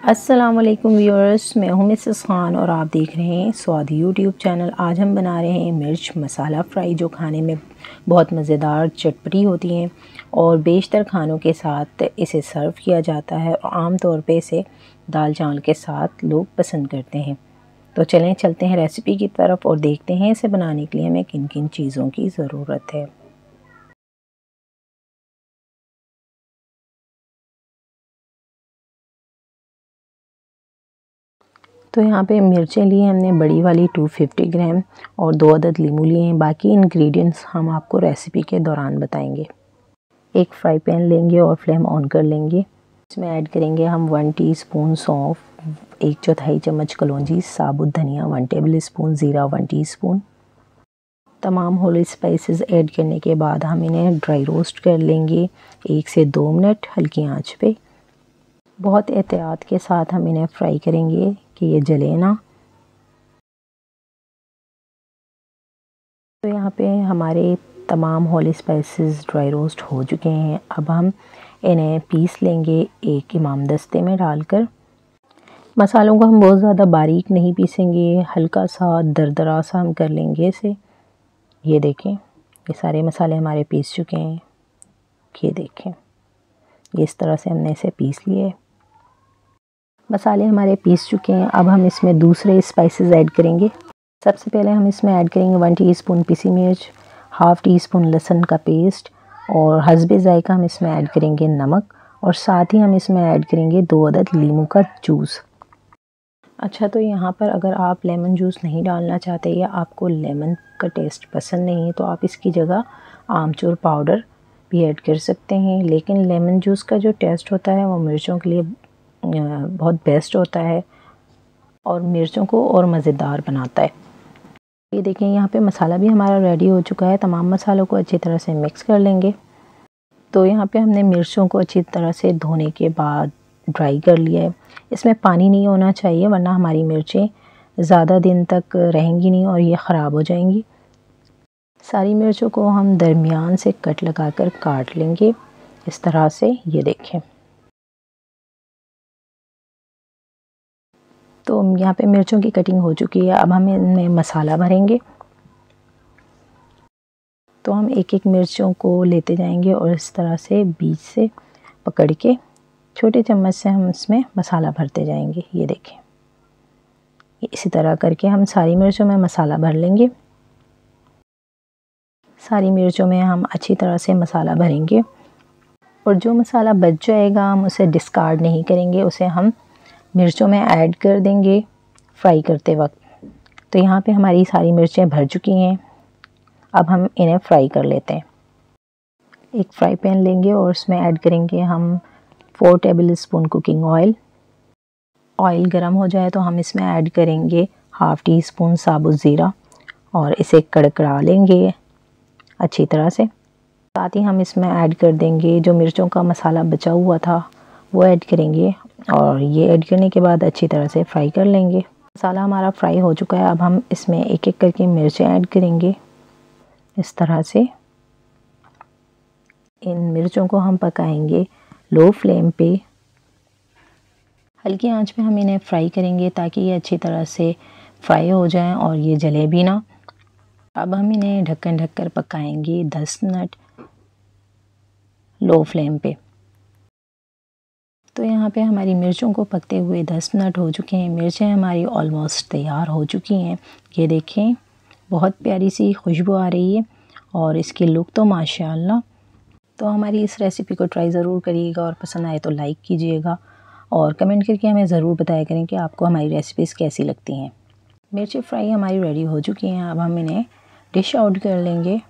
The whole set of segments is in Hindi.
अस्सलाम वालेकुम व्यूअर्स, मैं हूं मिसेस खान और आप देख रहे हैं स्वादी यूट्यूब चैनल। आज हम बना रहे हैं मिर्च मसाला फ्राई, जो खाने में बहुत मज़ेदार चटपटी होती हैं और बेशतर खानों के साथ इसे सर्व किया जाता है और आम तौर पे इसे दाल चावल के साथ लोग पसंद करते हैं। तो चलें चलते हैं रेसिपी की तरफ और देखते हैं इसे बनाने के लिए हमें किन किन चीज़ों की ज़रूरत है। तो यहाँ पे मिर्चें ली हमने बड़ी वाली 250 ग्राम और 2 अदद लीमू लिए हैं। बाकी इंग्रेडिएंट्स हम आपको रेसिपी के दौरान बताएंगे। एक फ्राई पैन लेंगे और फ्लेम ऑन कर लेंगे। इसमें ऐड करेंगे हम 1 टीस्पून सौंफ, 1/4 चम्मच कलौंजी, साबुत धनिया 1 टेबल स्पून, ज़ीरा 1 टीस्पून। तमाम होल स्पाइसेस ऐड करने के बाद हम इन्हें ड्राई रोस्ट कर लेंगे 1 से 2 मिनट हल्की आंच पे। बहुत एहतियात के साथ हम इन्हें फ्राई करेंगे कि ये जले ना। तो यहाँ पे हमारे तमाम होल स्पाइसेस ड्राई रोस्ट हो चुके हैं। अब हम इन्हें पीस लेंगे एक इमाम दस्ते में डालकर। मसालों को हम बहुत ज़्यादा बारीक नहीं पीसेंगे, हल्का सा दरदरा सा हम कर लेंगे इसे। ये देखें, ये सारे मसाले हमारे पीस चुके हैं। ये देखें, ये इस तरह से हमने इसे पीस लिए। मसाले हमारे पीस चुके हैं। अब हम इसमें दूसरे स्पाइसेस ऐड करेंगे। सबसे पहले हम इसमें ऐड करेंगे 1 टीस्पून पिसी मिर्च, हाफ़ टी स्पून लहसुन का पेस्ट और हस्बे ज़ायका हम इसमें ऐड करेंगे नमक और साथ ही हम इसमें ऐड करेंगे 2 अदद लीमू का जूस। अच्छा, तो यहाँ पर अगर आप लेमन जूस नहीं डालना चाहते या आपको लेमन का टेस्ट पसंद नहीं है तो आप इसकी जगह आमचूर पाउडर भी ऐड कर सकते हैं। लेकिन लेमन जूस का जो टेस्ट होता है वो मिर्चों के लिए बहुत बेस्ट होता है और मिर्चों को और मज़ेदार बनाता है। ये देखें, यहाँ पे मसाला भी हमारा रेडी हो चुका है। तमाम मसालों को अच्छी तरह से मिक्स कर लेंगे। तो यहाँ पे हमने मिर्चों को अच्छी तरह से धोने के बाद ड्राई कर लिया है। इसमें पानी नहीं होना चाहिए वरना हमारी मिर्चें ज़्यादा दिन तक रहेंगी नहीं और ये ख़राब हो जाएंगी। सारी मिर्चों को हम दरमियान से कट लगाकर काट लेंगे इस तरह से। ये देखें, तो यहाँ पे मिर्चों की कटिंग हो चुकी है। अब हम इनमें मसाला भरेंगे। तो हम एक एक मिर्चों को लेते जाएंगे और इस तरह से बीच से पकड़ के छोटे चम्मच से हम इसमें मसाला भरते जाएंगे। ये देखें, इसी तरह करके हम सारी मिर्चों में मसाला भर लेंगे। सारी मिर्चों में हम अच्छी तरह से मसाला भरेंगे और जो मसाला बच जाएगा हम उसे डिस्कार्ड नहीं करेंगे, उसे हम मिर्चों में ऐड कर देंगे फ्राई करते वक्त। तो यहाँ पे हमारी सारी मिर्चें भर चुकी हैं। अब हम इन्हें फ्राई कर लेते हैं। एक फ्राई पैन लेंगे और उसमें ऐड करेंगे हम 4 table spoon cooking oil. Oil गर्म हो जाए तो हम इसमें ऐड करेंगे हाफ़ टी स्पून साबुत ज़ीरा और इसे कड़कड़ा लेंगे अच्छी तरह से। साथ ही हम इसमें ऐड कर देंगे जो मिर्चों का मसाला बचा हुआ था वो ऐड करेंगे और ये ऐड करने के बाद अच्छी तरह से फ्राई कर लेंगे। मसाला हमारा फ्राई हो चुका है। अब हम इसमें एक एक करके मिर्चें ऐड करेंगे इस तरह से। इन मिर्चों को हम पकाएंगे लो फ्लेम पे। हल्की आंच पे हम इन्हें फ्राई करेंगे ताकि ये अच्छी तरह से फ्राई हो जाएं और ये जले भी ना। अब हम इन्हें ढक्कन ढककर पकाएंगे 10 मिनट लो फ्लेम पे। तो यहाँ पे हमारी मिर्चों को पकते हुए 10 मिनट हो चुके हैं। मिर्चें हमारी ऑलमोस्ट तैयार हो चुकी हैं। ये देखें, बहुत प्यारी सी खुशबू आ रही है और इसकी लुक तो माशाल्लाह। तो हमारी इस रेसिपी को ट्राई ज़रूर करिएगा और पसंद आए तो लाइक कीजिएगा और कमेंट करके हमें ज़रूर बताया करें कि आपको हमारी रेसिपीज़ कैसी लगती हैं। मिर्ची फ्राई हमारी रेडी हो चुकी हैं। अब हम इन्हें डिश आउट कर लेंगे।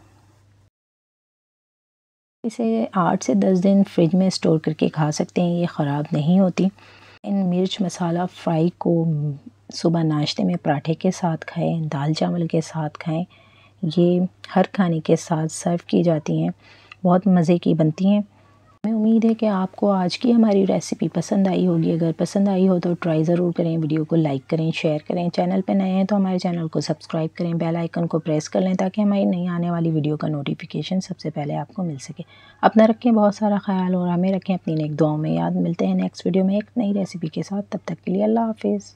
इसे 8 से 10 दिन फ्रिज में स्टोर करके खा सकते हैं, ये ख़राब नहीं होती। इन मिर्च मसाला फ्राई को सुबह नाश्ते में पराठे के साथ खाएं, दाल चावल के साथ खाएं। ये हर खाने के साथ सर्व की जाती हैं, बहुत मज़े की बनती हैं। हमें उम्मीद है कि आपको आज की हमारी रेसिपी पसंद आई होगी। अगर पसंद आई हो तो ट्राई ज़रूर करें, वीडियो को लाइक करें, शेयर करें। चैनल पे नए हैं तो हमारे चैनल को सब्सक्राइब करें, बेल आइकन को प्रेस कर लें ताकि हमारी नई आने वाली वीडियो का नोटिफिकेशन सबसे पहले आपको मिल सके। अपना रखें बहुत सारा ख्याल और हमें रखें अपनी नेक दुआओं में याद। मिलते हैं नेक्स्ट वीडियो में एक नई रेसिपी के साथ। तब तक के लिए अल्लाह हाफिज़।